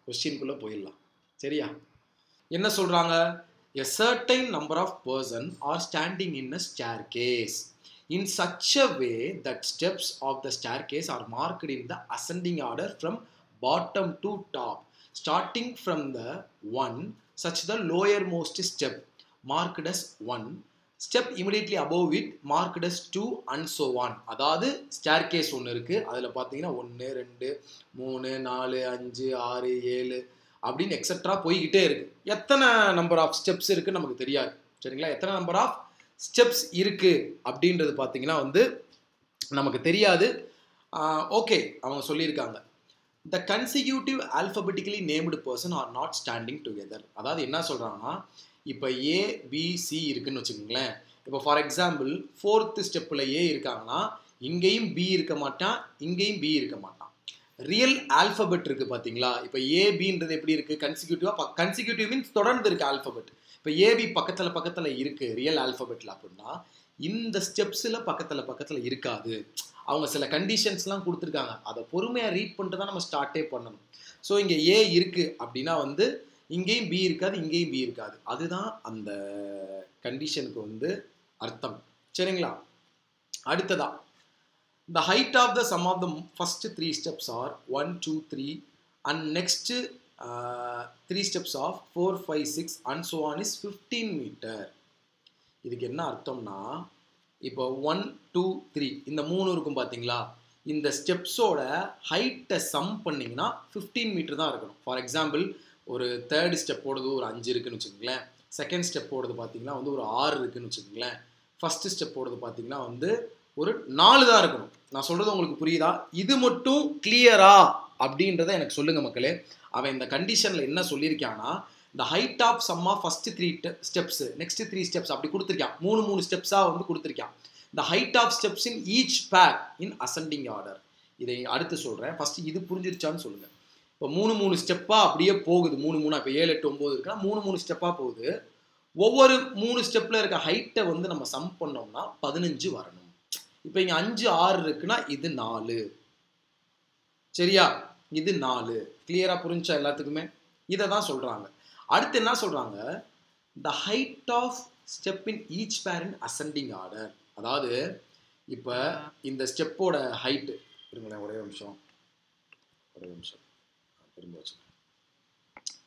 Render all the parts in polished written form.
கொஸ்டின்குள்ளே போயிடலாம். சரியா? என்ன சொல்கிறாங்க? A certain number of persons are standing in a staircase in such a way that steps of the staircase are marked in the ascending order from bottom to top, starting from the 1 such the lowermost step marked as 1, step immediately above it marked as 2 and so on. அதாவது staircase ஒன்று இருக்குது, அதில் பார்த்தீங்கன்னா 1 2 3 4 5 6 7 அப்படின்னு etcetera போய்கிட்டே இருக்கு. எத்தனை number of steps இருக்குன்னு நமக்கு தெரியாது. சரிங்களா? எத்தனை நம்பர் ஆஃப் ஸ்டெப்ஸ் இருக்கு அப்படின்றது பார்த்தீங்கன்னா வந்து நமக்கு தெரியாது. ஓகே, அவங்க சொல்லியிருக்காங்க the consecutive alphabetically named person are not standing together. அதாவது என்ன சொல்றாங்கன்னா, இப்போ ஏ பி சி இருக்குன்னு வச்சுக்கோங்களேன். இப்போ ஃபார் எக்ஸாம்பிள் 4th ஸ்டெப்பில் ஏ இருக்காங்கன்னா இங்கேயும் பி இருக்க மாட்டான், இங்கேயும் பி இருக்க மாட்டான். ரியல் ஆல்ஃபபெட் இருக்குது பார்த்தீங்களா? இப்போ ஏபின்றது எப்படி இருக்குது? கன்சிக்யூட்டிவாக. கன்சிக்யூட்டிவ் மீன்ஸ் தொடர்ந்து இருக்குது ஆல்ஃபபெட். இப்போ ஏபி பக்கத்தில் இருக்குது ரியல் ஆல்ஃபபெட்டில் அப்படின்னா இந்த ஸ்டெப்ஸில் பக்கத்தில் இருக்காது. அவங்க சில கண்டிஷன்ஸ்லாம் கொடுத்துருக்காங்க, அதை பொறுமையாக ரீட் பண்ணிட்டு தான் நம்ம ஸ்டார்ட்டே பண்ணணும். ஸோ இங்கே ஏ இருக்குது அப்படின்னா வந்து இங்கேயும் பி இருக்காது, இங்கேயும் பி இருக்காது. அதுதான் அந்த கண்டிஷனுக்கு வந்து அர்த்தம். சரிங்களா? அடுத்ததா, the height of the sum of the first 3 steps are 1 2 3 and next 3 steps of 4 5 6 and so on is 15 meter. இதுக்கு என்ன அர்த்தம்னா, இப்போ 1 2 3 இந்த 3 இருக்கும் பார்த்தீங்களா? இந்த ஸ்டெப்ஸோட ஹைட்டை சம் பண்ணிங்கன்னா 15 மீட்டர் தான் இருக்கணும். ஃபார் எக்ஸாம்பிள் ஒரு 3rd ஸ்டெப் ஓடுது ஒரு 5 இருக்குன்னு வச்சுக்கோங்களேன். 2nd ஸ்டெப் ஓடுது பார்த்தீங்கன்னா வந்து ஒரு 6 இருக்குன்னு வச்சுக்கோங்களேன். 1st ஸ்டெப் ஓடுது பார்த்தீங்கன்னா வந்து ஒரு 4 தான் இருக்கணும். நான் சொல்கிறது உங்களுக்கு புரியுதா? இது மட்டும் கிளியரா அப்படின்றத எனக்கு சொல்லுங்கள் மக்களே. அவன் இந்த கண்டிஷனில் என்ன சொல்லியிருக்கான்னா, இந்த height of sum of first 3 steps next 3 steps அப்படி கொடுத்துருக்கான். 3 ஸ்டெப்ஸாக வந்து கொடுத்துருக்கான். இந்த height of steps in each pair in ascending order. இதை அடுத்து சொல்கிறேன். ஃபஸ்ட்டு இது புரிஞ்சிருச்சான்னு சொல்லுங்கள். இப்போ 3 ஸ்டெப்பாக அப்படியே போகுது. 3 இப்போ 7 8 9 இருக்குன்னா 3 ஸ்டெப்பாக போகுது. ஒவ்வொரு 3 ஸ்டெப்பில் இருக்க ஹைட்டை வந்து நம்ம சம் பண்ணோம்னா 15 வரணும். இப்போ இங்கே 5 6 இருக்குன்னா இது 4. சரியா? இது 4. கிளியராக புரிஞ்சா எல்லாத்துக்குமே? இதை தான் சொல்கிறாங்க. அடுத்து என்ன சொல்கிறாங்க? The height of step in each pair in ascending order. அதாவது இப்போ இந்த ஸ்டெப்போட ஹைட்டு இருங்களேன், ஒரே நிமிஷம் திரும்ப வச்சு.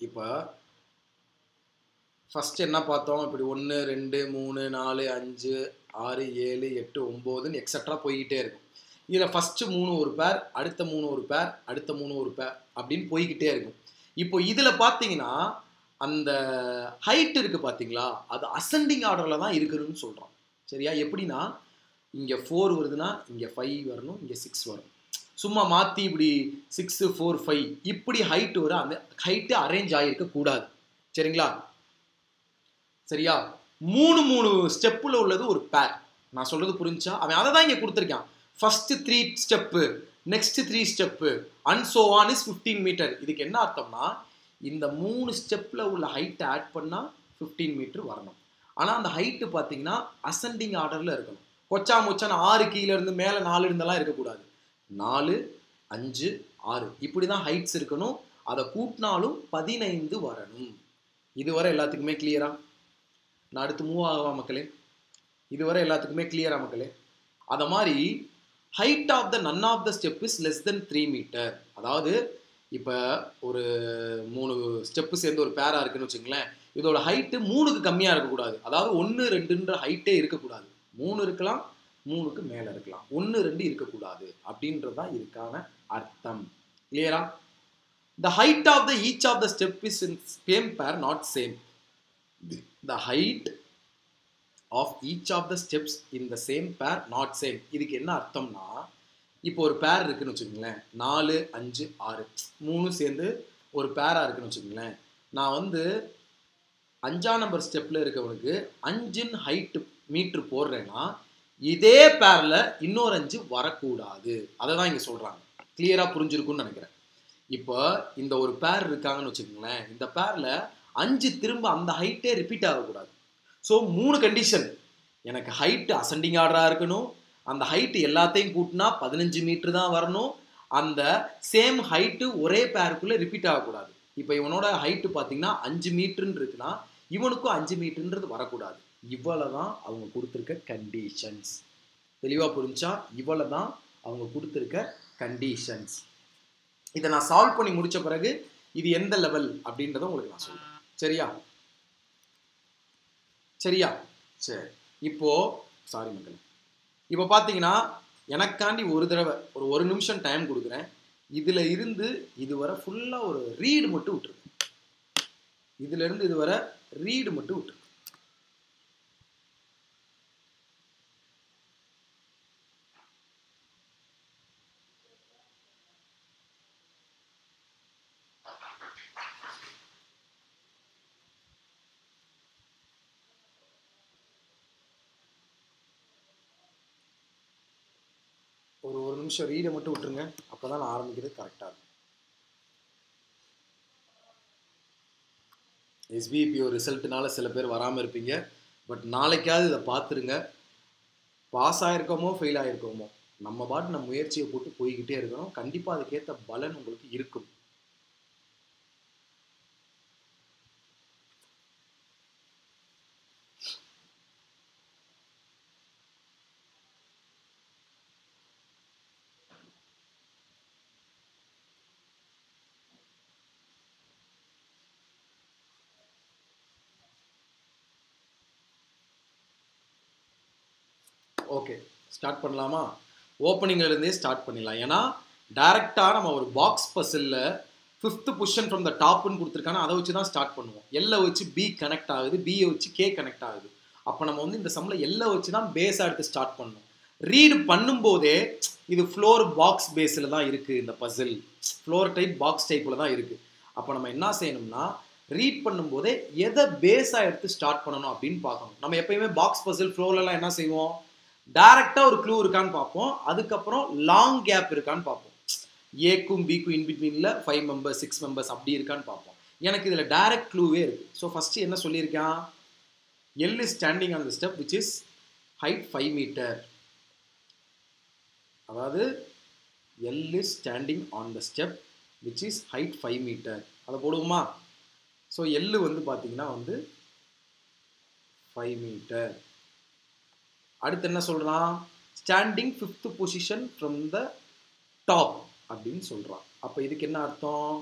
இப்போ ஃபஸ்ட்டு என்ன பார்த்தோம்? இப்படி 1 2 3 4 5 6 7 8 9ன்னு எக்ஸட்ரா போய்கிட்டே இருக்கும். இதில் ஃபஸ்ட்டு 3 ஒரு பேர், அடுத்த 3 ஒரு பேர், அடுத்த 3 ஒரு பேர் அப்படின்னு போய்கிட்டே இருக்கும். இப்போ இதில் பார்த்தீங்கன்னா அந்த ஹைட் இருக்குது பார்த்தீங்களா, அது அசெண்டிங் ஆர்டரில் தான் இருக்குதுன்னு சொல்கிறோம். சரியா? எப்படின்னா இங்கே 4 வருதுன்னா இங்கே 5 வரணும், இங்கே 6 வரும். சும்மா மாற்றி இப்படி 6 4 5 இப்படி ஹைட்டு வரும். அந்த ஹைட்டு அரேஞ்ச் ஆகியிருக்கக்கூடாது. சரிங்களா? சரியா? 3 ஸ்டெப்பில் உள்ளது ஒரு பேர். நான் சொல்கிறது புரிஞ்சா? அவன் அதை தான் இங்கே கொடுத்துருக்கான். First 3 step, next 3 step and so on is 15 metre. இதுக்கு என்ன அர்த்தம்னா, இந்த 3 ஸ்டெப்பில் உள்ள ஹைட்டை ஆட் பண்ணால் 15 மீட்டர் வரணும். ஆனால் அந்த ஹைட்டு பார்த்தீங்கன்னா அசெண்டிங் ஆர்டரில் இருக்கணும். கொச்சா மொச்சான 6 கீழே இருந்து மேலே 4 இருந்தெல்லாம் இருக்கக்கூடாது. 4 5 6 இப்படி தான் ஹைட்ஸ் இருக்கணும். அதை கூட்டினாலும் 15 வரணும். இதுவரை எல்லாத்துக்குமே கிளியரா? நான் அடுத்து மூவ் ஆகவா மக்களே? இதுவரை எல்லாத்துக்குமே கிளியரா மக்களே? அதை மாதிரி height of the none of the step is less than 3 metre. அதாவது இப்போ ஒரு 3 ஸ்டெப்பு சேர்ந்து ஒரு பேராக இருக்குன்னு வச்சுங்களேன். இதோட ஹைட்டு 3க்கு கம்மியாக இருக்கக்கூடாது. அதாவது 1 2ன்ற ஹைட்டே இருக்கக்கூடாது. 3 இருக்கலாம், 3க்கு மேலே இருக்கலாம். 1 2 இருக்கக்கூடாது அப்படின்றது தான் இதுக்கான அர்த்தம். கிளியரா? The height of the each of the step is in same but not same. The height of each of the steps in the same pair not same. இதுக்கு என்ன அர்த்தம்னா, இப்போ ஒரு பேர் இருக்குன்னு வச்சுக்கோங்களேன். 4 5 6 3 சேர்ந்து ஒரு பேராக இருக்குன்னு வச்சுக்கோங்களேன். நான் வந்து 5ஆம் நம்பர் ஸ்டெப்பில் இருக்கவனுக்கு 5 ஹைட்டு மீட்ரு போடுறேன்னா இதே பேரில் இன்னொரு 5 வரக்கூடாது. அதை தான் இங்கே சொல்கிறாங்க. கிளியராக புரிஞ்சிருக்குன்னு நினைக்கிறேன். இப்போ இந்த ஒரு பேர் இருக்காங்கன்னு வச்சுக்கோங்களேன். இந்த பேரில் 5 திரும்ப அந்த ஹைட்டே ரிப்பீட் ஆகக்கூடாது. So 3 condition. எனக்கு ஹைட்டு அசெண்டிங் ஆர்டராக இருக்கணும். அந்த ஹைட்டு எல்லாத்தையும் கூட்டினா 15 மீட்டர் தான் வரணும். அந்த சேம் ஹைட்டு ஒரே பேருக்குள்ளே ரிப்பீட் ஆகக்கூடாது. இப்போ இவனோட ஹைட்டு பார்த்தீங்கன்னா 5 மீட்டர்னு இருக்குன்னா இவனுக்கும் 5 மீட்டர்ன்றது வரக்கூடாது. இவ்வளவு தான் அவங்க கொடுத்துருக்க கண்டிஷன்ஸ். தெளிவாக புரிஞ்சா? இவ்வளவு தான் அவங்க கொடுத்துருக்க கண்டிஷன்ஸ். இதை நான் சால்வ் பண்ணி முடிச்ச பிறகு இது எந்த லெவல் அப்படின்றத உங்களுக்கு நான் சொல்றேன். சரியா? சரியா? சரி. இப்போ சாரி மக்கள், இப்போ பார்த்தீங்கன்னா எனக்காண்டி ஒரு தடவை ஒரு நிமிஷம் டைம் கொடுக்குறேன். இதுல இருந்து இதுவரை ஃபுல்லா ஒரு ரீடு மட்டும் விட்டுருக்கு. இதுல இருந்து இதுவரை ரீடு மட்டும் விட்டுருக்கு. ஒரு நிமிஷம் ரீடை மட்டும் விட்டுருங்க. அப்பதான் நான் ஆரம்பிக்கிறது கரெக்டா இருக்கும். SBPO ரிசல்ட்னால சில பேர் வராமல் இருப்பீங்க. பட் நாளைக்காவது இதை பார்த்துருங்க. பாஸ் ஆகிருக்கோமோ ஃபெயில் ஆகிருக்கோமோ நம்ம பாட்டு நம்ம முயற்சியை போட்டு போய்கிட்டே இருக்கணும். கண்டிப்பாக அதுக்கேற்ற பலன் உங்களுக்கு இருக்கும். ஓகே, ஸ்டார்ட் பண்ணலாமா? ஓப்பனிங்லேருந்தே ஸ்டார்ட் பண்ணிடலாம். ஏன்னா டைரெக்டாக நம்ம ஒரு பாக்ஸ் பசிலில் 5th பொசிஷன் ஃப்ரம் த டாப்னு கொடுத்துருக்காங்க. அதை வச்சு தான் ஸ்டார்ட் பண்ணுவோம். எல்லை வச்சு பி கனெக்ட் ஆகுது, பியை வச்சு கே கனெக்ட் ஆகுது. அப்போ நம்ம வந்து இந்த சம்மில் எல்லை வச்சு தான் பேஸாக எடுத்து ஸ்டார்ட் பண்ணணும். ரீடு பண்ணும்போதே இது ஃப்ளோர் பாக்ஸ் பேஸில் தான் இருக்குது. இந்த பசில் ஃப்ளோர் டைப் பாக்ஸ் டைப்பில் தான் இருக்குது. அப்போ நம்ம என்ன செய்யணும்னா ரீட் பண்ணும்போதே எதை பேஸாக எடுத்து ஸ்டார்ட் பண்ணணும் அப்படின்னு பார்க்கணும். நம்ம எப்பயுமே பாக்ஸ் பசில் ஃப்ளோர்லாம் என்ன செய்வோம்? டைரக்டா ஒரு க்ளூ இருக்கான்னு பார்ப்போம். அதுக்கப்புறம் லாங் கேப் இருக்கான்னு பார்ப்போம். ஏக்கும் பிக்கும் இன்பிட்வீன்ல 5 மெம்பர்ஸ் 6 மெம்பர்ஸ் அப்படி இருக்கான்னு பார்ப்போம். எனக்கு இதுல டைரக்ட் க்ளூவே இருக்கு. ஸோ ஃபர்ஸ்ட் என்ன சொல்லியிருக்கான்? L is standing on the step which is height 5 meter. அதாவது L is standing on the step which is height 5 meter. அதை போடுவோமா? ஸோ L வந்து பார்த்தீங்கன்னா வந்து 5 மீட்டர். அடுத்து என்ன சொல்றான்? Standing 5th position from the top அப்படின்னு சொல்றான். அப்போ இதுக்கு என்ன அர்த்தம்?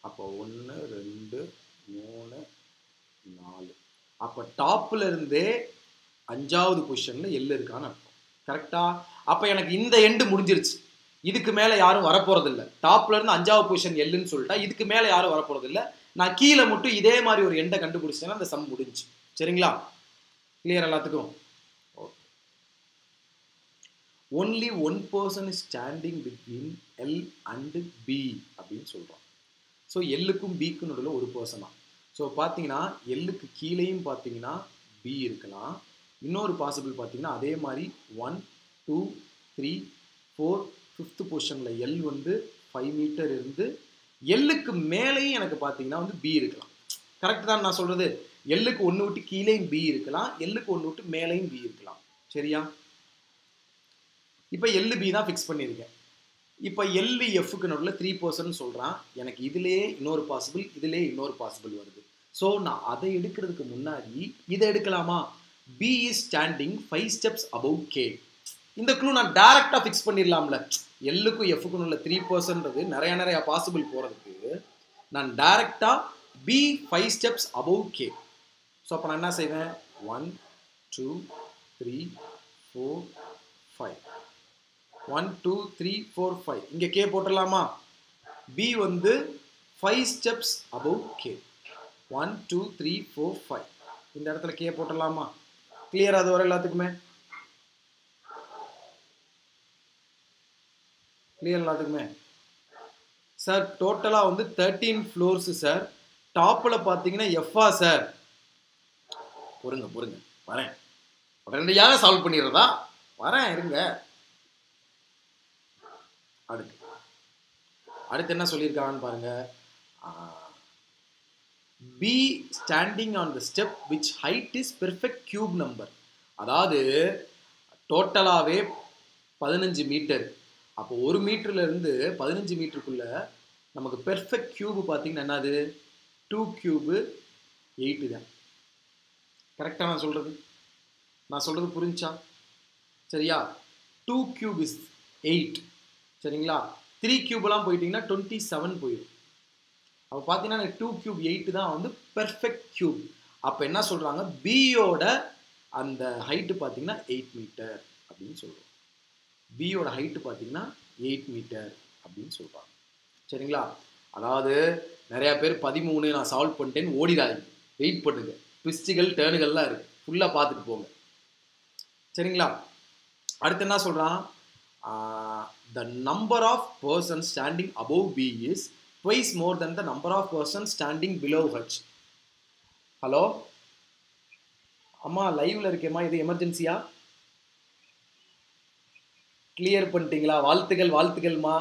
அப்போ 1 2 3 4. அப்போ டாப்ல இருந்தே 5வது பொசிஷன்ல எல் இருக்கான்னு அர்த்தம். கரெக்டா? அப்போ எனக்கு இந்த எண்டு முடிஞ்சிருச்சு. இதுக்கு மேலே யாரும் வரப்போறது இல்லை. டாப்ல இருந்து 5வது பொசிஷன் எல்லுன்னு சொல்லிட்டா இதுக்கு மேலே யாரும் வரப்போறது இல்லை. நான் கீழே மட்டும் இதே மாதிரி ஒரு எண்டை கண்டுபிடிச்சேன்னா அந்த சம் முடிஞ்சு. சரிங்களா? கிளியர் எல்லாத்துக்கும்? only one person is standing between L and B அப்படின்னு சொல்றோம். ஸோ எல்லுக்கும் பிக்கும் நடுவில் ஒரு பர்சனா. ஸோ பார்த்தீங்கன்னா எல்லுக்கு கீழேயும் பார்த்தீங்கன்னா பி இருக்கலாம். இன்னொரு பாசிபிள் பார்த்தீங்கன்னா அதே மாதிரி 1 2 3 4 5th பொசிஷனில் எல் வந்து 5 மீட்டர் இருந்து எல்லுக்கு மேலேயும் எனக்கு பார்த்தீங்கன்னா வந்து பி இருக்கலாம். கரெக்ட் தான் நான் சொல்றது? எல்லுக்கு ஒன்று விட்டு கீழேயும் பி இருக்கலாம், எல்லுக்கு ஒன்று விட்டு மேலேயும் பி இருக்கலாம். சரியா? இப்போ எல்பி தான் ஃபிக்ஸ் பண்ணியிருக்கேன். இப்போ எல்எஃப்க்கு நடுவில் 3% சொல்கிறான். எனக்கு இதுலேயே இன்னொரு பாசிபிள், இதுலேயே இன்னொரு பாசிபிள் வருது. ஸோ நான் அதை எடுக்கிறதுக்கு முன்னாடி இதை எடுக்கலாமா? B is standing 5 steps above K. இந்த க்ளூ நான் டைரக்டாக ஃபிக்ஸ் பண்ணிடலாம்ல. எல்லுக்கும் எஃப்க்கும் உள்ள 3%ன்றது நிறைய பாசிபிள் போகிறதுக்கு நான் டைரக்டாக B 5 steps above K. So அப்போ நான் என்ன செய்வேன்? 1 2 3 4 5 1 2 3 4 5. இங்கே கே போட்டுடலாமா? பி வந்து 5 steps above கே. 1 2 3 4 5. இந்த இடத்துல கே போட்டுடலாமா? கிளியர்? அது வர எல்லாத்துக்குமே கிளியர்? எல்லாத்துக்குமே சார் டோட்டலாக வந்து 13 ஃப்ளோர்ஸு சார். டாப்பில் பார்த்தீங்கன்னா எஃப்ஆ சார். பொறுங்க வரேன். உடனடியாக சால்வ் பண்ணிடுறதா? வரேன், இருங்க. அடுத்து என்ன சொல்லியிருக்காங்கன்னு பாருங்க. B standing on the step which height is perfect cube number. அதாவது டோட்டலாகவே 15 மீட்டர். அப்போ 1 மீட்டர்ல இருந்து 15 மீட்டருக்குள்ள நமக்கு பெர்ஃபெக்ட் கியூப் பார்த்தீங்கன்னா என்னது 2 கியூபு 8 தான். கரெக்டாக நான் சொல்கிறது புரிஞ்சா? சரியா? 2 கியூப் இஸ் 8. சரிங்களா? 3 கியூப்லாம் போயிட்டீங்கன்னா 27 போயிடும். அப்போ பார்த்தீங்கன்னா 2 கியூப் 8 தான் வந்து பெர்ஃபெக்ட் கியூப். அப்போ என்ன சொல்கிறாங்க, பியோட அந்த ஹைட்டு பார்த்தீங்கன்னா 8 மீட்டர் அப்படின்னு சொல்கிறோம். பியோட ஹைட்டு பார்த்தீங்கன்னா 8 மீட்டர் அப்படின்னு சொல்கிறாங்க. சரிங்களா? அதாவது நிறையா பேர் 13 நான் சால்வ் பண்ணிட்டேன்னு ஓடிடாதீங்க, வெயிட் பண்ணுங்க. ட்விஸ்ட்டுகள் டேர்னுகள்லாம் இருக்குது, ஃபுல்லாக பார்த்துட்டு போங்க. சரிங்களா? அடுத்து என்ன சொல்கிறான், the number of persons standing above B is twice more than the number of persons standing below H. Hello அம்மா, லைவ்ல இருக்கேம்மா, இது எமர்ஜென்சியா? கிளியர் பண்ணிட்டீங்களா? வாழ்த்துக்கள்மா.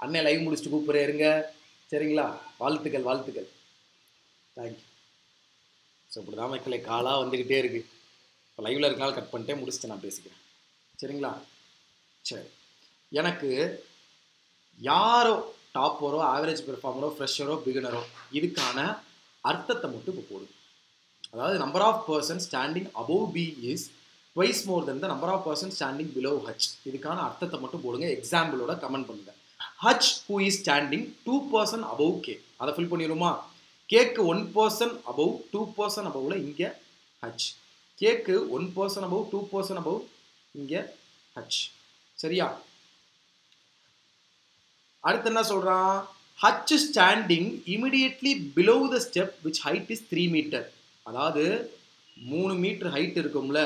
அண்ணன் லைவ் முடிச்சுட்டு கூப்பிட்றேன், இருங்க. சரிங்களா? வாழ்த்துக்கள். தேங்க்யூ. ஸோ இப்படி தான் மக்களே, காலாக வந்துக்கிட்டே இருக்கு. இப்போ லைவ்ல இருக்கனால கட் பண்ணிட்டே முடிச்சுட்டு நான் பேசிக்கிறேன். சரிங்களா? சரி, எனக்கு யாரோ டாப்பரோ, ஆவரேஜ் பெர்ஃபார்மரோ, ஃப்ரெஷரோ, பிகினரோ, இதுக்கான அர்த்தத்தை மட்டும் இப்போ போடுது. அதாவது number of person standing above B is twice more than the number of person standing below H. இதுக்கான அர்த்தத்தை மட்டும் போடுங்க, எக்ஸாம்பிளோட கமெண்ட் பண்ணுங்க. H who is standing 2 person above K, அதை ஃபில் பண்ணிடுமா? கேக்கு 1 person above 2 person above இங்கே ஹச். கேக்கு 1 person above 2 person above இங்கே ஹச். சரியா? அடுத்து என்ன சொல்றான், H standing immediately below the step which height is 3 metre. அதாவது 3 மீட்டர் ஹைட் இருக்கும்ல,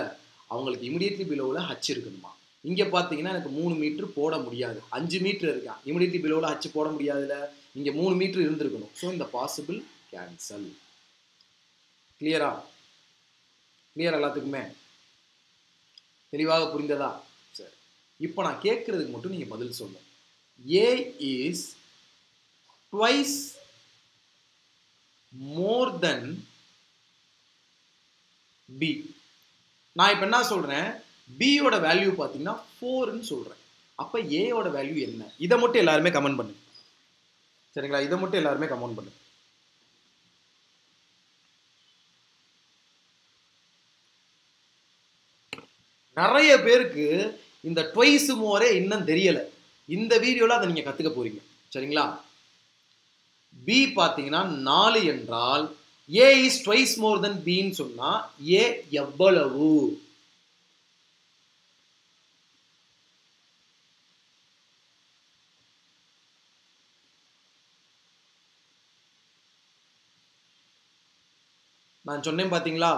அவங்களுக்கு இமிடியட்லி பிலோவில் ஹச் இருக்கணுமா. இங்கே பார்த்தீங்கன்னா எனக்கு 3 மீட்டர் போட முடியாது, 5 மீட்டர் இருக்கான், இமிடியட்லி பிலோவில் ஹச் போட முடியாதுல்ல, இங்கே 3 மீட்டர் இருந்திருக்கணும். ஸோ இந்த பாசிபிள் கேன்சல். கிளியரா? கிளியர் எல்லாத்துக்குமே? தெளிவாக புரிந்ததா? சரி, இப்போ நான் கேட்கறதுக்கு மட்டும் நீங்கள் பதில் சொல்லணும். A is twice more than B. நான் இப்போ என்ன சொல்றேன், B யோட வேல்யூ பார்த்தீங்கன்னா 4ன்னு சொல்றேன். அப்போ A யோட வேல்யூ என்ன? இதை மட்டும் எல்லாருமே கமெண்ட் பண்ணுங்க. சரிங்களா? இதை மட்டும் எல்லாருமே கமெண்ட் பண்ணுங்க. நிறைய பேருக்கு இந்த ட்வைஸ் மோரே இன்னும் தெரியல. இந்த வீடியோல அதை நீங்க கத்துக்க போறீங்க. சரிங்களா? B பார்த்தீங்கன்னா 4 என்றால் A is twice more than B ன்னு சொன்னா A எவ்வளவு? நான் சொன்னேன் பாத்தீங்களா?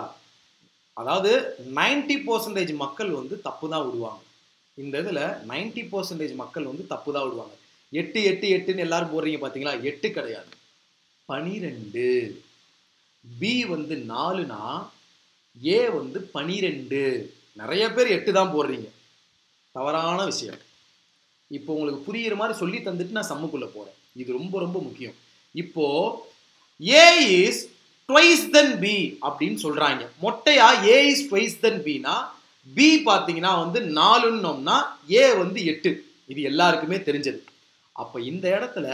அதாவது 90% மக்கள் வந்து தப்பு தான் விடுவாங்க. இந்த இதுல 90% மக்கள் வந்து தப்பு தான் விடுவாங்க. 8 8 8ன்னு எல்லாரும் போடுறீங்க பாத்தீங்களா? 8 கிடையாது, 12. B வந்து 4னா A வந்து 12. நிறைய பேர் 8 தான் போடுறீங்க, தவறான விஷயம். இப்போ உங்களுக்கு புரியுற மாதிரி சொல்லி தந்துட்டு நான் சம்முக்குள்ள போறேன். இது ரொம்ப ரொம்ப முக்கியம். இப்போ A is twice than B அப்படின்னு சொல்றாங்க. மொட்டையா A is twice than B னா B பாத்தீங்கன்னா வந்து 4ன்னோம்னா A வந்து 8. இது எல்லாருக்குமே தெரிஞ்சது. அப்ப இந்த இடத்துல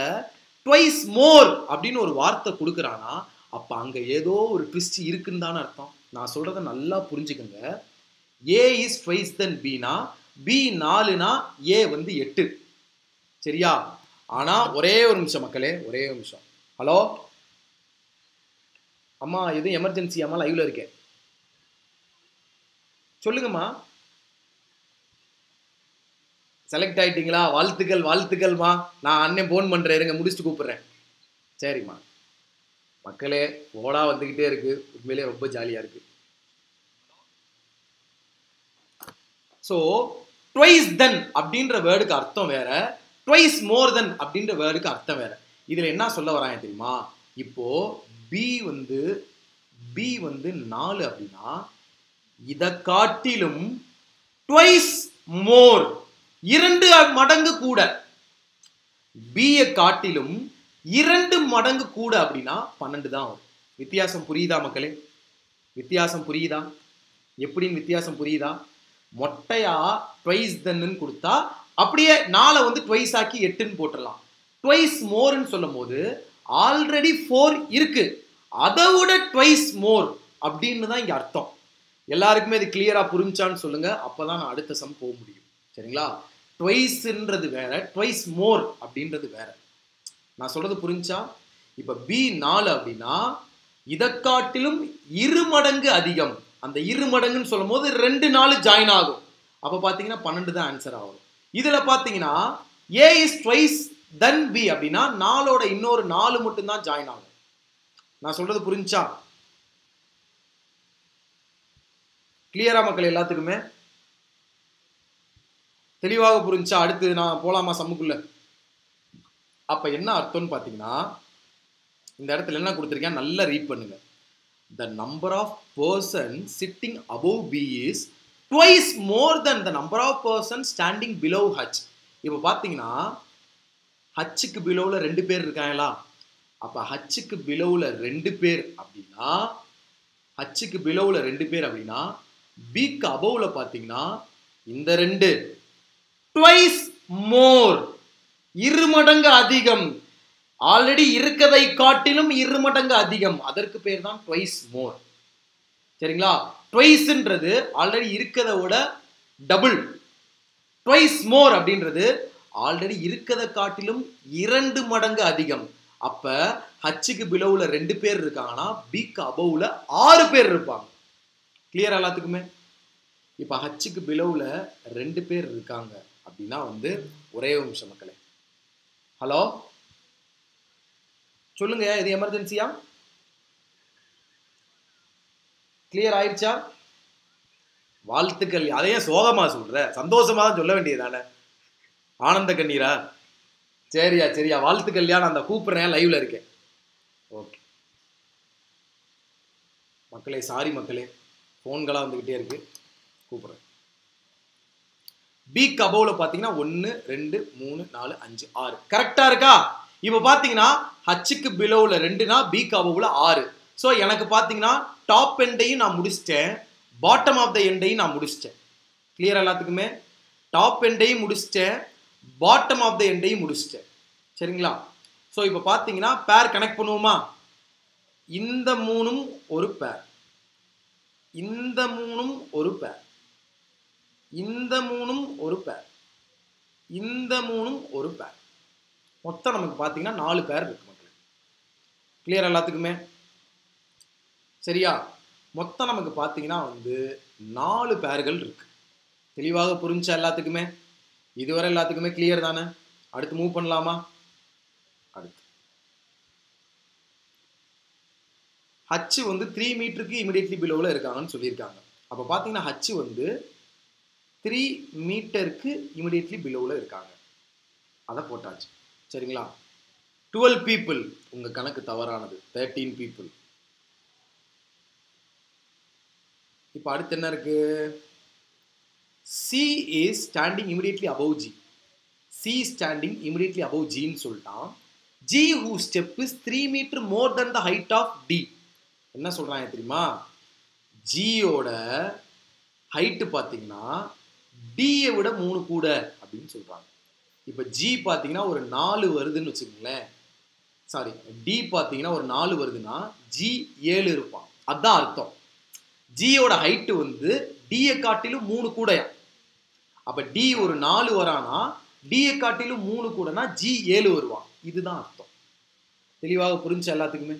twice more அப்படின்னு ஒரு வார்த்தை கொடுக்குறானா, அப்ப அங்க ஏதோ ஒரு ட்விஸ்ட் இருக்குன்னு தானே அர்த்தம். நான் சொல்றதை நல்லா புரிஞ்சுக்கங்க. A is twice than B னா B 4னா A வந்து 8. சரியா? ஆனா ஒரே ஒரு நிமிஷம் மக்களே, ஒரே ஒரு நிமிஷம். ஹலோ அம்மா, எதுவும் எமர்ஜென்சி? அம்மா லைவ்ல இருக்கேன், சொல்லுங்கம்மா. செலக்ட் ஆயிட்டீங்களா? வாழ்த்துக்கள்மா. நான் அண்ணன் போன் பண்றேன், இருங்க, முடிச்சுட்டு கூப்பிடுறேன். சரிம்மா. மக்களே, ஓடா வந்துகிட்டே இருக்கு, உண்மையிலே ரொம்ப ஜாலியா இருக்கு. ஸோ ட்வைஸ் தென் அப்படின்ற வேர்டுக்கு அர்த்தம் வேற, ட்வைஸ் மோர் தென் அப்படின்ற வேர்டுக்கு அர்த்தம் வேற. இதுல என்ன சொல்ல வராங்க தெரியுமா? இப்போ B வந்து 4 அப்படின்னா இதை காட்டிலும் ட்வைஸ் மோர், 2 மடங்கு கூட. B காட்டிலும் 2 மடங்கு கூட அப்படின்னா 12 தான் வரும். வித்தியாசம் புரியுதா மக்களே? வித்தியாசம் புரியுதா? எப்படின்னு வித்தியாசம் புரியுதா? மொட்டையா ட்வைஸ் தென்னு கொடுத்தா அப்படியே 4 வந்து ட்வைஸ் ஆக்கி 8ன்னு போட்டுடலாம். ட்வைஸ் மோர்னு சொல்லும் போது ஆல்ரெடி 4 இருக்கு, அதை விட ட்வைஸ் மோர் அப்படின்னு தான் இங்க அர்த்தம். எல்லாருக்குமே இது கிளியரா புரிஞ்சான்னு சொல்லுங்க, அப்பதான் நான் அடுத்த சம் போக முடியும். சரிங்களா? ட்வைஸ்ன்றது வேற, ட்வைஸ் மோர் அப்படின்றது வேற. நான் சொல்றது புரிஞ்சா? இப்ப பி 4 அப்படின்னா இதை காட்டிலும் 2 மடங்கு அதிகம். அந்த 2 மடங்குன்னு சொல்லும் போது 2 4 ஜாயின் ஆகும். அப்ப பாத்தீங்கன்னா 12 தான் ஆன்சர் ஆகும். இதுல பாத்தீங்கன்னா A is twice then B அப்படின்னா 4ஓட இன்னொரு 4 மட்டும் தான் ஜாயின் ஆகும். நான் சொல்றது புரிஞ்சா? கிளியரா மக்கள் எல்லாத்துக்குமே? தெளிவாக புரிஞ்சா? அடுத்து நான் போலாமா சம்முக்குள்ள? அப்ப என்ன அர்த்தம்னு பாத்தீங்கன்னா, இந்த இடத்துல என்ன கொடுத்திருக்கேன் நல்லா ரீட் பண்ணுங்க. The number of persons sitting above B is twice more than the number of persons standing below H. இப்போ பாத்தீங்கன்னா Hக்கு பிலோல 2 பேர் இருக்காங்களா? அப்ப Hக்கு பிலோல 2 பேர் அப்படின்னா Hக்கு பிலோல 2 பேர் அப்படின்னா Bக்கு அபவ்ல பாத்தீங்கன்னா இந்த 2 twice more 2 மடங்கு அதிகம். ஆல்ரெடி இருக்கதை காட்டிலும் 2 மடங்கு அதிகம். அதற்கு பேர் தான் ட்வைஸ் மோர். சரிங்களா? ட்வைஸ்ன்றது ஆல்ரெடி இருக்கதை விட டபுள். ட்வைஸ் மோர் அப்படின்றது ஆல்ரெடி இருக்கதை காட்டிலும் 2 மடங்கு அதிகம். அப்ப ஹச்சுக்கு பிலோவுல 2 பேர் இருக்காங்கன்னா பிக்கு அபவ்ல 6 பேர் இருப்பாங்க. கிளியர் எல்லாத்துக்குமே? இப்ப ஹச்சுக்கு பிலோவுல 2 பேர் இருக்காங்க அப்படின்னா வந்து ஒரே நிமிஷம் மக்களே. ஹலோ சொல்லுங்க, இது எமர்ஜென்சியா? கிளியர் ஆயிடுச்சா? வாழ்த்துக்கள். அதையே சோகமா சொல்ற, சந்தோஷமா தான் சொல்ல வேண்டியதானே. ஆனந்த கண்ணீரா? சரியா சரியா, வாழ்த்துக்கள்யா. நான் அந்த கூப்பிடுறேன், லைவ்ல இருக்கேன். ஓகே மக்களே, சாரி மக்களே, போன்களா வந்துகிட்டே இருக்கு, கூப்பிடுறேன். பி கபோல பாத்தீங்கன்னா 1 2 3 4 5 6 கரெக்டா இருக்கா? இப்ப பாத்தீங்கன்னா ஹச்சுக்கு பிலோவுல 2னா பி கபோல 6. சோ எனக்கு பாத்தீங்கன்னா டாப் எண்டையும் நான் முடிச்சிட்டேன், பாட்டம் ஆஃப் த எண்டையும் நான் முடிச்சிட்டேன். கிளியர் எல்லாத்துக்குமே? டாப் எண்டையும் முடிச்சிட்டேன், பாட்டம் ஆஃப் த எண்டையும் முடிச்சிட்டேன். சரிங்களா? சோ இப்ப பாத்தீங்கன்னா பேர் கனெக்ட் பண்ணுவோமா? இந்த 3ம் ஒரு பேர், இந்த 3ம் ஒரு பேர், இந்த 3ம் ஒரு பேர், இந்த 3ம் ஒரு பேர். மொத்தம் நமக்கு பாத்தீங்கன்னா 4 பேர் இருக்கு மக்களே. கிளியர் எல்லாத்துக்குமே? சரியா? மொத்தம் நமக்கு பாத்தீங்கன்னா வந்து 4 பேர்கள் இருக்கு. தெளிவாக புரிஞ்சா எல்லாத்துக்குமே? இதுவரை எல்லாத்துக்குமே கிளியர் தானே? அடுத்து மூவ் பண்ணலாமா? அடுத்து ஹச் வந்து 3 மீட்டருக்கு இமிடியட்லி பிலோவில் இருக்காங்கன்னு சொல்லியிருக்காங்க. அப்ப பாத்தீங்கன்னா ஹச் வந்து 3 மீட்டருக்கு இமிடியட்லி பிலோவில் இருக்காங்க. அதை போட்டாச்சு. சரிங்களா? 12 people. உங்க கணக்கு தவறானது. 13 people. இப்ப அடுத்து என்ன இருக்கு? C is standing immediately above G. C standing immediately above G ன்னு சொல்லிட்டான். G whose step is 3 meter more than the height of D. என்ன சொல்றாங்க தெரியுமா? G ஓட ஹைட் பாத்தீங்கன்னா D விட 3 கூட அப்படின்னு சொல்றாங்க. இப்ப G பாத்தீங்கன்னா ஒரு 4 வருதுன்னு வச்சுக்கோங்களேன். சாரி, D பாத்தீங்கன்னா ஒரு 4 வருதுன்னா G 7 இருப்பான். அதான் அர்த்தம். G ஓட ஹைட் வந்து D காட்டிலும் 3 கூடயா. அப்ப D ஒரு 4 வரானா D காட்டிலும் 3 கூடனா G 7 வருவான். இதுதான் அர்த்தம். தெளிவாக புரிஞ்சா எல்லாத்துக்குமே?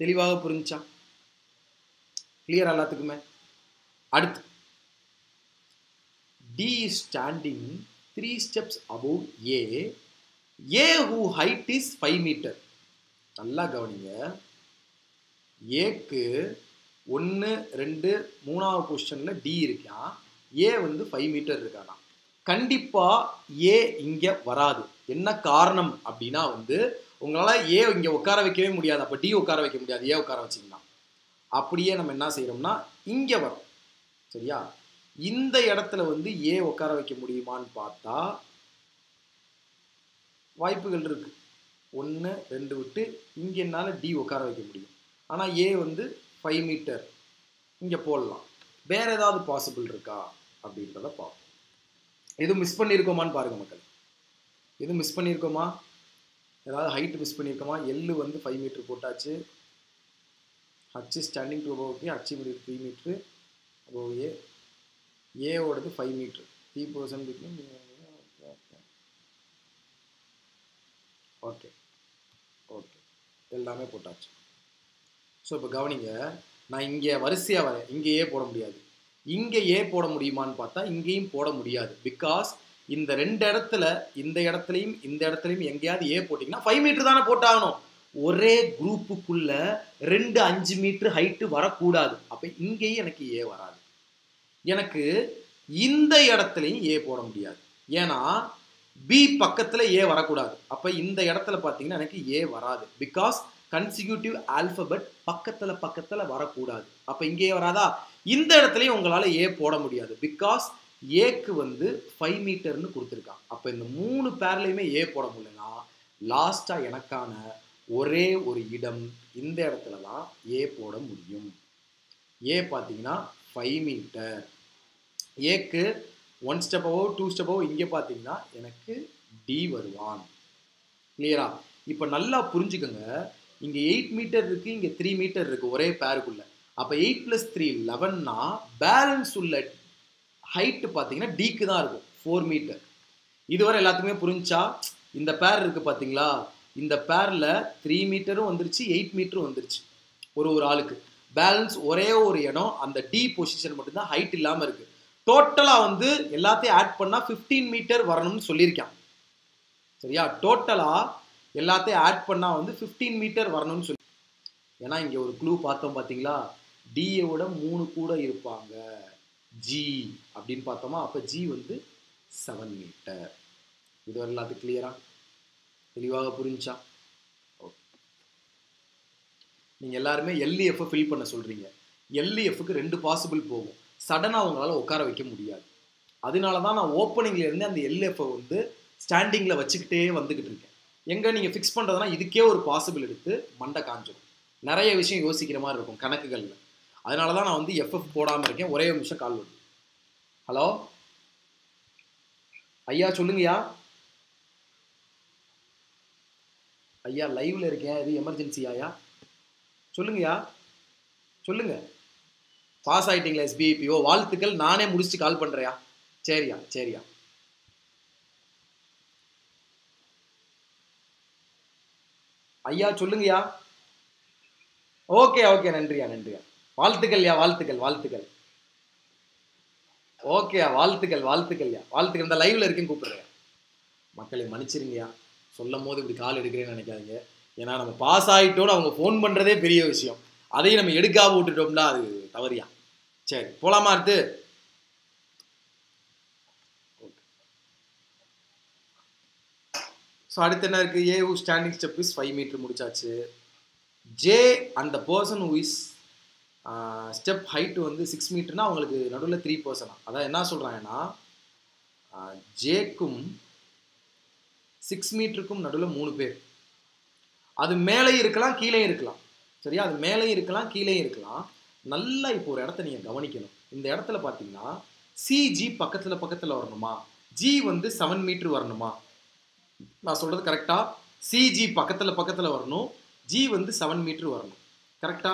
தெளிவாக புரிஞ்சா? கிளியர் எல்லாத்துக்குமே? அடுத்து D is standing 3 steps above A. A who height is 5 meter. நல்லா கவனிங்க. Aக்கு 1 2 3வது பொசிஷன்ல D இருக்கா. A வந்து 5 மீட்டர் இருக்கானா. கண்டிப்பா A இங்க வராது. என்ன காரணம் அப்படின்னா வந்து உங்களால A இங்க உட்கார வைக்கவே முடியாது. அப்ப D உட்கார வைக்க முடியாது. A உட்கார வச்சீங்கன்னா அப்படியே நம்ம என்ன செய்யறோம்னா இங்க வரும். சரியா? இந்த இடத்துல வந்து A உட்கார வைக்க முடியுமான்னு பார்த்தா வாய்ப்புகள் இருக்கு. 1 2 விட்டு இங்க என்னால D உட்கார வைக்க முடியும். ஆனா A வந்து 5 மீட்டர் இங்க போடலாம். வேற ஏதாவது பாசிபிள் இருக்கா அப்படின்றத பார்ப்போம். எதுவும் மிஸ் பண்ணியிருக்கோமான்னு பாருங்க மக்கள். எதுவும் மிஸ் பண்ணியிருக்கோமா? ஏதாவது ஹைட் மிஸ் பண்ணியிருக்கோமா? எல் வந்து 5 மீட்டர் போட்டாச்சு. H standing to above okay, H metre 3 metre above A, ஏவோடது 5 மீட்ரு 3% பிட்வீன். ஓகே ஓகே எல்லாமே போட்டாச்சு. ஸோ இப்போ கவனிங்க, நான் இங்கே வரிசையாக வரேன், இங்கே ஏ போட முடியாது. இங்கே ஏ போட முடியுமான்னு பார்த்தா இங்கேயும் போட முடியாது. பிகாஸ் இந்த ரெண்டு இடத்துல, இந்த இடத்துலையும் இந்த இடத்துலையும் எங்கேயாவது ஏ போட்டிங்கன்னா 5 மீட்டர் தானே போட்டாகணும். ஒரே குரூப்புக்குள்ள 2 5 மீட்டர் ஹைட்டு வரக்கூடாது. அப்போ இங்கேயும் எனக்கு ஏ வராது. எனக்கு இந்த இடத்துலையும் ஏ போட முடியாது. ஏன்னா பி பக்கத்தில் ஏ வரக்கூடாது. அப்போ இந்த இடத்துல பார்த்தீங்கன்னா எனக்கு ஏ வராது. பிகாஸ் கன்சிக்யூட்டிவ் ஆல்பபெட் பக்கத்தில் வரக்கூடாது. அப்போ இங்கேயே வராதா? இந்த இடத்துலையும் உங்களால் ஏ போட முடியாது. பிகாஸ் ஏக்கு வந்து 5 மீட்டர்னு கொடுத்துருக்கான். அப்போ இந்த 3 பேர்லையுமே ஏ போட முடியலன்னா லாஸ்ட்டாக எனக்கான ஒரே ஒரு இடம் இந்த இடத்துல தான் ஏ போட முடியும். ஏ பார்த்தீங்கன்னா 5 மீட்டர். ஏக்கு 1 ஸ்டெப் அபவ் 2 ஸ்டெப் அபவ் இங்கே பார்த்தீங்கன்னா எனக்கு டி வருவான். கிளியரா? இப்போ நல்லா புரிஞ்சுக்கோங்க, இங்கே 8 மீட்டர் இருக்குது, இங்கே 3 மீட்டர் இருக்குது ஒரே பேருக்குள்ள. அப்போ 8 + 3 11னா பேலன்ஸ் உள்ள ஹைட்டு பார்த்தீங்கன்னா டிக்கு தான் இருக்கும் 4 மீட்டர். இதுவரை எல்லாத்துக்குமே புரிஞ்சா? இந்த பேர் இருக்குது பார்த்தீங்களா, இந்த பேரில் 3 மீட்டரும் வந்துருச்சு, 8 மீட்டரும் வந்துருச்சு ஒரு ஆளுக்கு. பேலன்ஸ் ஒரே ஒரு இடம் அந்த டி பொசிஷன் மட்டும்தான் ஹைட் இல்லாமல் இருக்குது. டோட்டலாக வந்து எல்லாத்தையும் ஆட் பண்ணால் 15 மீட்டர் வரணும்னு சொல்லியிருக்கான். சரியா? டோட்டலாக எல்லாத்தையும் ஆட் பண்ணால் வந்து 15 மீட்டர் வரணும்னு சொல்லி. ஏன்னா இங்கே ஒரு க்ளூ பார்த்தோம் பார்த்தீங்களா, டியோட 3 கூட இருப்பாங்க, ஜி அப்படின்னு பார்த்தோமா. அப்போ ஜி வந்து 7 மீட்டர். இது எல்லாத்துக்கும் கிளியரா? தெளிவாக புரிஞ்சா? ஓகே. நீங்கள் எல்லாருமே எல்இஎஃப் ஃபில் பண்ண சொல்கிறீங்க. எல்இஎஃப்க்கு 2 பாசிபிள் போகும். சடனாக அவங்களால உட்கார வைக்க முடியாது. அதனால தான் நான் ஓப்பனிங்லேருந்து அந்த எல்எஃப் வந்து ஸ்டாண்டிங்கில் வச்சுக்கிட்டே வந்துக்கிட்டு இருக்கேன். எங்கே நீங்கள் ஃபிக்ஸ் பண்ணுறதுனா இதுக்கே ஒரு பாசிபிள் எடுத்து மண்டை காஞ்சிடும். நிறைய விஷயம் யோசிக்கிற மாதிரி இருக்கும் கணக்குகளில். அதனால தான் நான் வந்து எஃப்எஃப் போடாமல் இருக்கேன். ஒரே ஒரு நிமிஷம் கால் வருது. ஹலோ ஐயா, சொல்லுங்கய்யா. ஐயா லைவ்ல இருக்கேன், இது எமர்ஜென்சியாயா? சொல்லுங்கய்யா, சொல்லுங்க. பாஸ் ஆகிட்டீங்களா எஸ்பிஐபிஓ? வாழ்த்துக்கள். நானே முடிச்சுட்டு கால் பண்ணுறேயா. சரியா சரியா. ஐயா சொல்லுங்கய்யா. ஓகே ஓகே, நன்றியா நன்றியா. வாழ்த்துக்கள்யா, வாழ்த்துக்கள் வாழ்த்துக்கள். ஓகேயா, வாழ்த்துக்கள் வாழ்த்துக்கள்யா, வாழ்த்துக்கள். இந்த லைவ்ல இருக்கேன்னு கூப்பிடுறேன். மக்களை மன்னிச்சிருங்கய்யா, சொல்லும் போது இப்படி கால் எடுக்கிறேன்னு நினைக்காதீங்க. ஏன்னா நம்ம பாஸ் ஆகிட்டோன்னு அவங்க ஃபோன் பண்ணுறதே பெரிய விஷயம். அதையும் நம்ம எடுக்காம விட்டுட்டோம்னா அது தவறியா. சரி போலாமா? அடுத்து ஸோ அடுத்து என்ன இருக்குது? A who standing step is 5 metre முடிச்சாச்சு. ஜே அந்த person who is step height வந்து 6 மீட்டர்னா அவங்களுக்கு நடுவில் 3 பர்சனா. அதான் என்ன சொல்கிறாங்கன்னா, ஜேக்கும் 6 மீட்டருக்கும் நடுவில் 3 பேர். அது மேலே இருக்கலாம் கீழே இருக்கலாம். சரியா? அது மேலே இருக்கலாம் கீழே இருக்கலாம். நல்லா இப்போ ஒரு இடத்த நீங்கள் கவனிக்கணும். இந்த இடத்துல பார்த்தீங்கன்னா சிஜி பக்கத்தில் வரணுமா, ஜி வந்து 7 மீட்டர் வரணுமா? நான் சொல்கிறது கரெக்டா? சிஜி பக்கத்தில் வரணும், ஜி வந்து 7 மீட்டர் வரணும். கரெக்டா?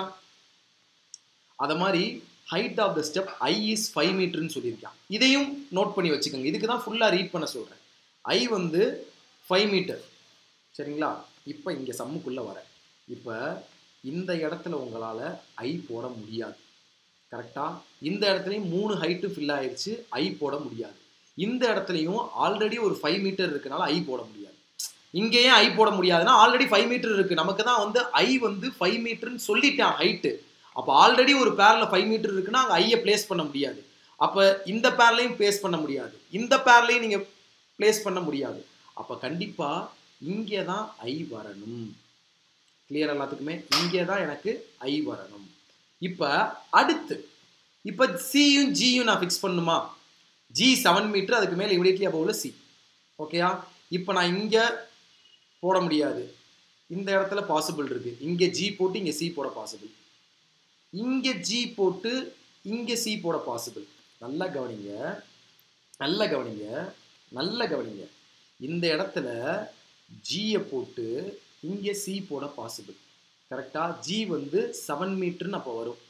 அதை மாதிரி height of the step I is 5 மீட்டர்னு சொல்லியிருக்கான். இதையும் நோட் பண்ணி வச்சுக்கோங்க. இதுக்கு தான் ஃபுல்லாக ரீட் பண்ண சொல்கிறேன். ஐ வந்து 5 மீட்டர். சரிங்களா? இப்போ இங்கே சம்முக்குள்ளே வரேன். இப்போ இந்த இடத்துல உங்களால் ஐ போட முடியாது. கரெக்டாக? இந்த இடத்துலையும் 3 ஹைட்டு ஃபில் ஆயிடுச்சு, ஐ போட முடியாது. இந்த இடத்துலையும் ஆல்ரெடி ஒரு 5 மீட்டர் இருக்கனால ஐ போட முடியாது. இங்கேயே ஐ போட முடியாதுன்னா ஆல்ரெடி 5 மீட்டர் இருக்குது. நமக்கு தான் வந்து ஐ வந்து 5 மீட்டர்னு சொல்லிட்டான் ஹைட்டு. அப்போ ஆல்ரெடி ஒரு பேரில் 5 மீட்டர் இருக்குன்னா அங்கே ஐயை பிளேஸ் பண்ண முடியாது. அப்போ இந்த பேர்லையும் பிளேஸ் பண்ண முடியாது, இந்த பேர்லையும் நீங்கள் பிளேஸ் பண்ண முடியாது. அப்போ கண்டிப்பாக இங்கே தான் ஐ வரணும். கிளியர் எல்லாத்துக்குமே? இங்கே தான் எனக்கு ஐ வரணும். இப்போ அடுத்து இப்போ சியும் ஜியும் நான் ஃபிக்ஸ் பண்ணுமா? ஜி 7 மீட்டர், அதுக்கு மேலே இமிடியட்லி அப்போ உள்ள சி. ஓகேயா? இப்போ நான் இங்கே போட முடியாது, இந்த இடத்துல பாசிபிள் இருக்குது. இங்கே ஜி போட்டு இங்கே சி போட பாசிபிள், இங்கே ஜி போட்டு இங்கே சி போட பாசிபிள். நல்லா கவனிங்க, நல்லா கவனிங்க, நல்லா கவனிங்க. இந்த இடத்துல ஜியை போட்டு இங்கே சி போட பாசிபிள். கரெக்டாக? ஜி வந்து 7 மீட்டர்னு அப்போ வரும்.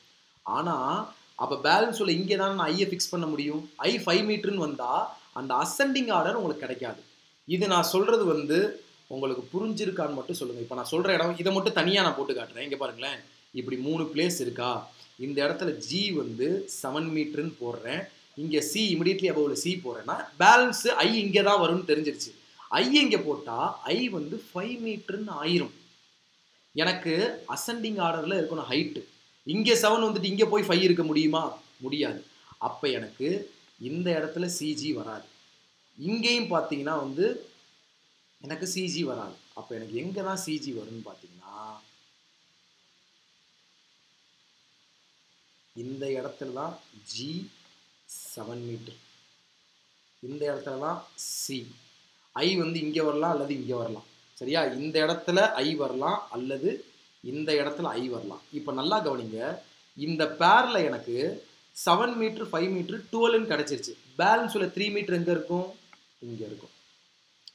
ஆனால் அப்போ பேலன்ஸ் உள்ள இங்கே தான் நான் ஐயை ஃபிக்ஸ் பண்ண முடியும். ஐ 5 மீட்டர்னு வந்தால் அந்த அசெண்டிங் ஆர்டர் உங்களுக்கு கிடைக்காது. இது நான் சொல்கிறது வந்து உங்களுக்கு புரிஞ்சிருக்கான்னு மட்டும் சொல்லுங்கள். இப்போ நான் சொல்கிற இடம் இதை மட்டும் தனியாக நான் போட்டு காட்டுறேன். இங்கே பாருங்களேன், இப்படி 3 பிளேஸ் இருக்கா. இந்த இடத்துல ஜி வந்து 7 மீட்டர்னு போடுறேன். இங்கே சி இமிடியட்லி அபவ் சி போடுறேன்னா பேலன்ஸு ஐ இங்கே தான் வரும்னு தெரிஞ்சிருச்சு. ஐ இங்கே போட்டால் ஐ வந்து 5 மீட்டர்னு ஆயிரும். எனக்கு அசெண்டிங் ஆர்டரில் இருக்கணும் ஹைட்டு. இங்கே 7 வந்துட்டு இங்கே போய் 5 இருக்க முடியுமா? முடியாது. அப்போ எனக்கு இந்த இடத்துல சிஜி வராது. இங்கேயும் பார்த்தீங்கன்னா வந்து எனக்கு சிஜி வராது. அப்போ எனக்கு எங்கே தான் சிஜி வரும்னு பார்த்தீங்கன்னா இந்த இடத்துல தான் ஜி 7 மீட்டர், இந்த இடத்துல தான் சி. ஐ வந்து இங்கே வரலாம் அல்லது இங்கே வரலாம். சரியா? இந்த இடத்துல ஐ வரலாம் அல்லது இந்த இடத்துல ஐ வரலாம். இப்போ நல்லா கவனிங்க, இந்த பேரில் எனக்கு 7 மீட்டர் 5 மீட்டர் 12ன்னு கிடச்சிருச்சு. பேலன்ஸ் உள்ள 3 மீட்டர் எங்கே இருக்கும்? இங்கே இருக்கும்.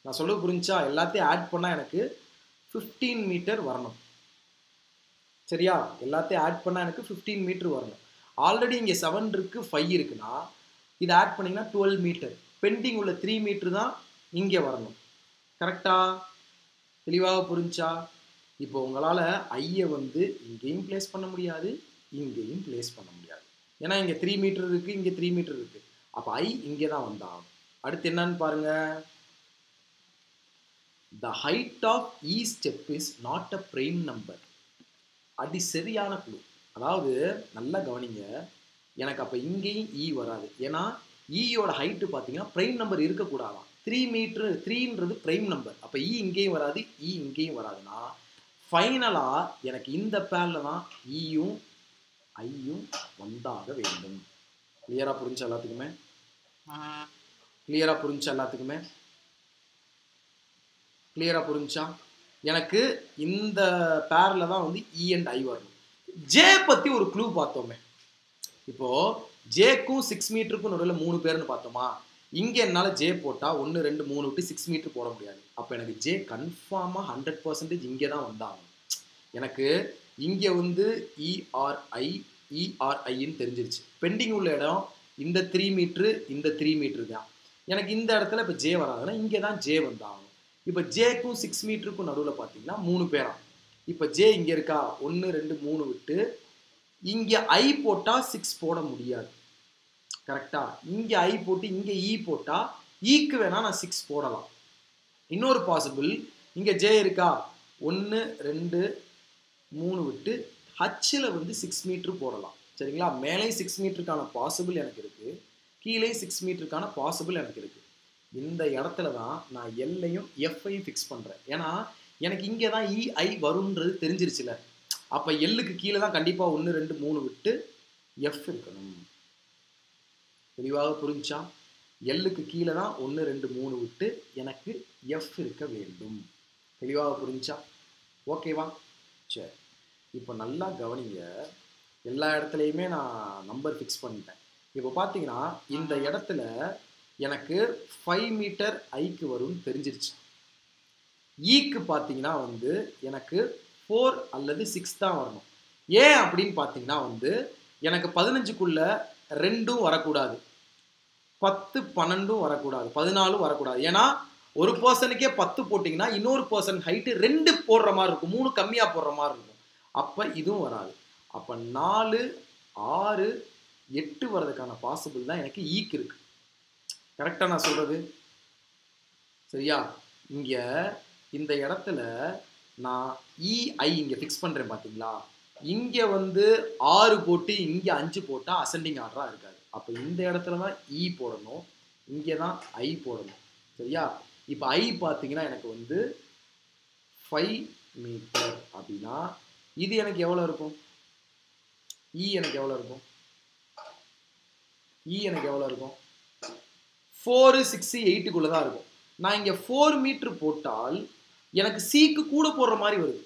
நான் சொல்ல புரிஞ்சா? எல்லாத்தையும் ஆட் பண்ணால் எனக்கு 15 மீட்டர் வரணும். சரியா? எல்லாத்தையும் ஆட் பண்ணால் எனக்கு 15 மீட்டர் வரணும். ஆல்ரெடி இங்கே 7 இருக்குது 5 இருக்குன்னா இதை ஆட் பண்ணிங்கன்னா 12 மீட்டர். பெண்டிங் உள்ள 3 மீட்டர் தான் இங்கே வரணும். கரெக்டா? தெளிவாக புரிஞ்சா? இப்போ உங்களால் ஐயை வந்து இங்கேயும் பிளேஸ் பண்ண முடியாது, இங்கேயும் பிளேஸ் பண்ண முடியாது. ஏன்னா இங்கே 3 மீட்டர் இருக்குது, இங்கே 3 மீட்டர் இருக்குது. அப்போ ஐ இங்கே தான் வந்தாகும். அடுத்து என்னன்னு பாருங்க. The height of each step is not a prime number. அது சரியான க்ளூ. அதாவது நல்லா கவனிங்க, எனக்கு அப்போ இங்கேயும் இ வராது. ஏன்னா ஈயோட ஹைட்டு பார்த்தீங்கன்னா ப்ரைம் நம்பர் இருக்கக்கூடாதான். 3 மீட்ரு 3ன்றது ப்ரைம் நம்பர். அப்போ இ இங்கேயும் வராது, இ இங்கேயும் வராதுன்னா ஃபைனலாக எனக்கு இந்த பேரில் தான் ஈயும் ஐயும் வந்தாக வேண்டும். கிளியராக புரிஞ்சா எல்லாத்துக்குமே? கிளியராக புரிஞ்சா எல்லாத்துக்குமே? கிளியராக புரிஞ்சா? எனக்கு இந்த பேரில் தான் வந்து இ அண்ட் ஐ வரணும். ஜே பற்றி ஒரு க்ளூ பார்த்தோமே. இப்போது ஜேக்கும் 6 மீட்டருக்கும் நடுவில் 3 பேர்னு பார்த்தோமா. இங்கே என்னால் ஜே போட்டால் 1 2 3 விட்டு 6 மீட்டர் போட முடியாது. அப்போ எனக்கு ஜே கன்ஃபார்மாக 100% இங்கே தான் வந்தாகும். எனக்கு இங்கே வந்து இஆர்ஐன்னு தெரிஞ்சிருச்சு. பெண்டிங் உள்ள இடம் இந்த 3 மீட்ரு இந்த 3 மீட்ரு தான். எனக்கு இந்த இடத்துல இப்போ ஜே வராதுன்னா இங்கே தான் ஜே வந்தாகும். இப்போ ஜேக்கும் 6 மீட்டருக்கும் நடுவில் பார்த்தீங்கன்னா 3 பேரா. இப்போ ஜே இங்கே இருக்கா, 1 2 3 விட்டு இங்கே ஐ போட்டால் 6 போட முடியாது. கரெக்டா? இங்கே ஐ போட்டு இங்கே இ போட்டால் ஈக்கு வேணால் நான் 6 போடலாம். இன்னொரு பாசிபிள், இங்கே ஜே இருக்கா, 1 2 3 விட்டு ஹச்சில் வந்து 6 மீட்ரு போடலாம். சரிங்களா? மேலே 6 மீட்டருக்கான பாசிபிள் எனக்கு இருக்குது, கீழே 6 மீட்டருக்கான பாசிபிள் எனக்கு இருக்குது. இந்த இடத்துல தான் நான் எல்லையும் எஃப்ஐயும் ஃபிக்ஸ் பண்ணுறேன். ஏன்னா எனக்கு இங்கே தான் இஐ வரும்ன்றது தெரிஞ்சிருச்சுல. அப்போ எல்லுக்கு கீழே தான் கண்டிப்பாக 1 2 3 விட்டு எஃப் இருக்கணும். தெளிவாக புரிஞ்சா? எல்லுக்கு கீழே தான் 1 2 3 விட்டு எனக்கு எஃப் இருக்க வேண்டும். தெளிவாக புரிஞ்சா? ஓகேவா? சரி, இப்போ நல்லா கவனிங்க. எல்லா இடத்துலையுமே நான் நம்பர் ஃபிக்ஸ் பண்ணிட்டேன். இப்போ பார்த்தீங்கன்னா இந்த இடத்துல எனக்கு 5 மீட்டர் ஐக்கு வரும்னு தெரிஞ்சிருச்சு. ஈக்கு பார்த்தீங்கன்னா வந்து எனக்கு 4 அல்லது 6 தான் வரணும். ஏன் அப்படின்னு பார்த்தீங்கன்னா வந்து எனக்கு 15க்குள்ள 2ம் வரக்கூடாது, 10 12ம் வரக்கூடாது, 14ம் வரக்கூடாது. ஏன்னா ஒரு பர்சனுக்கே 10 போட்டிங்கன்னா இன்னொரு பர்சன் ஹைட்டு 2 போடுற மாதிரி இருக்கும், 3 கம்மியாக போடுற மாதிரி இருக்கும். அப்போ இதுவும் வராது. அப்போ 4 6 8 வர்றதுக்கான பாசிபிள் தான் எனக்கு ஈக்கு இருக்கு. கரெக்டாக நான் சொல்கிறது? சரியா? இங்கே இந்த இடத்துல நான் இஐ இங்கே ஃபிக்ஸ் பண்ணுறேன் பார்த்தீங்களா. இங்கே வந்து 6 போட்டு இங்கே 5 போட்டால் அசெண்டிங் ஆர்டராக இருக்காது. அப்போ இந்த இடத்துல தான் இ போடணும், இங்கே தான் ஐ போடணும். சரியா? இப்போ ஐ பார்த்தீங்கன்னா எனக்கு வந்து 5 மீட்டர் அப்படின்னா இது எனக்கு எவ்வளோ இருக்கும்? இ எனக்கு எவ்வளோ இருக்கும்? இ எனக்கு எவ்வளோ இருக்கும்? 4 6 8க்குள்ளே தான் இருக்கும். நான் இங்கே 4 மீட்டர் போட்டால் எனக்கு சிக்கு கூட போடுற மாதிரி வருது.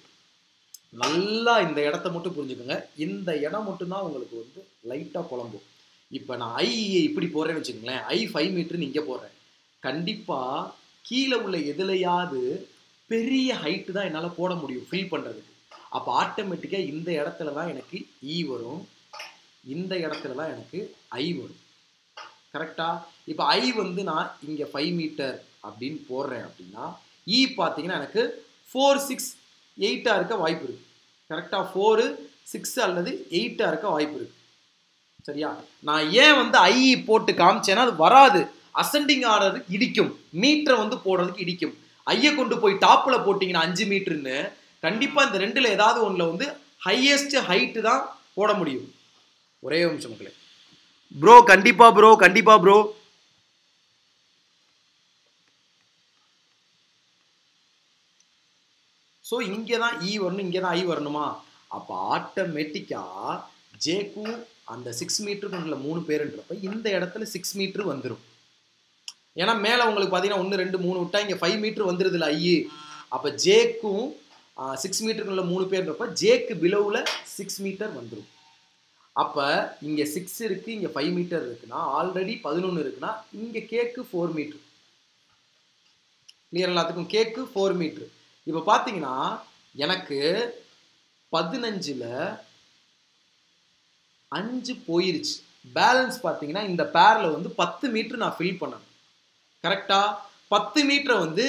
நல்லா இந்த இடத்த மட்டும் புரிஞ்சுக்கோங்க. இந்த இடம் மட்டும்தான் உங்களுக்கு வந்து லைட்டாக குழம்பும். இப்போ நான் ஐ இப்படி போடுறேன்னு வச்சுக்கோங்களேன், ஐ 5 மீட்டர்னு இங்கே போடுறேன். கண்டிப்பாக கீழே உள்ள எதுலையாவது பெரிய ஹைட்டு தான் என்னால் போட முடியும் ஃபில் பண்ணுறதுக்கு. அப்போ ஆட்டோமேட்டிக்காக இந்த இடத்துல தான் எனக்கு இ வரும், இந்த இடத்துல தான் எனக்கு ஐ வரும். கரெக்டா? இப்போ ஐ வந்து நான் இங்கே 5 மீட்டர் அப்படின்னு போடுறேன் அப்படின்னா இ பார்த்தீங்கன்னா எனக்கு 4, 6, 8 இருக்க வாய்ப்பு இருக்கு. கரெக்டா? 4, 6 அல்லது 8 இருக்க வாய்ப்பு இருக்கு. சரியா? நான் ஏன் வந்து ஐ போட்டு காமிச்சேன்னா அது வராது, அசெண்டிங் ஆர்டருக்கு இடிக்கும், மீட்டரை வந்து போடுறதுக்கு இடிக்கும். ஐயை கொண்டு போய் டாப்பில் போட்டிங்கன்னா 5 மீட்டர்னு கண்டிப்பாக இந்த ரெண்டில் ஏதாவது ஒன்றில் வந்து ஹையஸ்ட் ஹைட்டு தான் போட முடியும். ஒரே நிமிஷம் மக்களே. ப்ரோ கண்டிப்பா ப்ரோ, கண்டிப்பா ப்ரோ. ஸோ இங்கே தான் இ வரணும், இங்கே தான் ஐ வரணுமா? அப்போ ஆட்டோமேட்டிக்காக ஜேக்கும் அந்த 6 மீட்டருக்கு உள்ள 3 பேருன்றப்ப இந்த இடத்துல 6 மீட்டர் வந்துடும். ஏன்னா மேலே உங்களுக்கு பார்த்தீங்கன்னா 1, 2, 3 விட்டா இங்கே 5 மீட்டர் வந்துடுது இல்லை ஐ. அப்போ ஜேக்கும் 6 மீட்டருக்கு உள்ள 3 பேருன்றப்ப ஜேக்கு பிலோவில் 6 மீட்டர் வந்துடும். அப்போ இங்கே 6 இருக்குது, இங்கே 5 மீட்டர் இருக்குன்னா ஆல்ரெடி 11 இருக்குன்னா இங்கே கேக்கு 4 மீட்டர். கிளியர் எல்லாத்துக்கும்? கேக்கு 4 மீட்டர். இப்போ பார்த்தீங்கன்னா எனக்கு 15ல் 5 போயிருச்சு. பேலன்ஸ் பார்த்தீங்கன்னா இந்த பேரில் வந்து 10 மீட்டர் நான் ஃபில் பண்ணணும். கரெக்டா? 10 மீட்டரை வந்து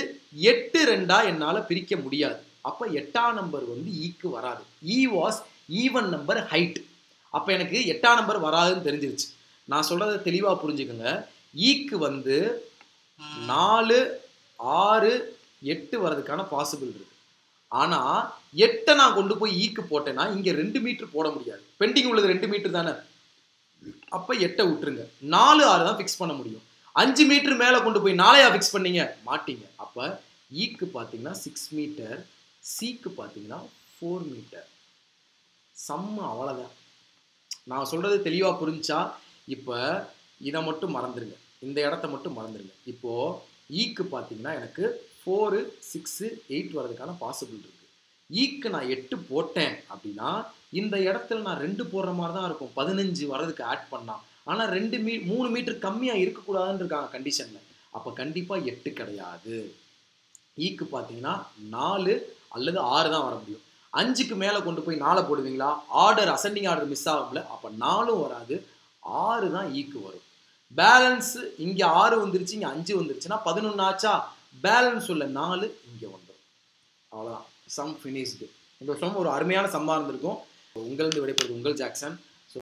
8 2 என்னால் பிரிக்க முடியாது. அப்போ 8ஆம் நம்பர் வந்து ஈக்கு வராது. E was even number height. அப்போ எனக்கு 8ஆம் நம்பர் வராதுன்னு தெரிஞ்சிருச்சு. நான் சொல்கிறத தெளிவாக புரிஞ்சுக்கோங்க. ஈக்கு வந்து 4, 6, 8 வர்றதுக்கான பாசிபிள் இருக்கு. ஆனால் 8 நான் கொண்டு போய் ஈக்கு போட்டேன்னா இங்கே 2 மீட்டர் போட முடியாது. பெண்டிங் உள்ளது 2 மீட்டர் தானே. அப்போ 8 விட்டுருங்க. 4, 6 தான் ஃபிக்ஸ் பண்ண முடியும். 5 மீட்டர் மேலே கொண்டு போய் 4 ஃபிக்ஸ் பண்ணீங்க மாட்டீங்க. அப்போ ஈக்கு பார்த்தீங்கன்னா 6 மீட்டர், சிக்கு பார்த்தீங்கன்னா 4 மீட்டர். சம்ம அவ்வளோதான். நான் சொல்கிறது தெளிவாக புரிஞ்சா? இப்போ இதை மட்டும் மறந்துடுங்க, இந்த இடத்த மட்டும் மறந்துடுங்க. இப்போது ஈக்கு பார்த்தீங்கன்னா எனக்கு 4, 6, 8 வர்றதுக்கான பாசிபிள் இருக்குது. ஈக்கு நான் 8 போட்டேன் அப்படின்னா இந்த இடத்துல நான் 2 போடுற மாதிரி தான் இருக்கும் 15 வர்றதுக்கு ஆட் பண்ணால். ஆனால் 3 மீட்டர் கம்மியாக இருக்கக்கூடாதுன்னு இருக்காங்க கண்டிஷனில். அப்போ கண்டிப்பாக 8 கிடையாது. ஈக்கு பார்த்தீங்கன்னா 4 அல்லது 6 தான் வர முடியும். 5க்கு மேலே கொண்டு போய் 4 போடுவீங்களா? ஆர்டர் அசெண்டிங் ஆர்டர் மிஸ் ஆகும்ல. அப்போ 4 வராது, 6 தான் ஈக்கு வரும். பேலன்ஸ் இங்கே 6 வந்துருச்சு, இங்கே 5 வந்துருச்சுன்னா 11 ஆச்சா? பேலன்ஸ் உள்ள 4 இங்கே வந்துடும். அவ்வளோதான், சம் ஃபினிஷ்டு. இந்த சம் ஒரு அருமையான சம்மாக இருந்திருக்கும். உங்களிருந்து விடைபெறுவது உங்கள் ஜாக்சன்.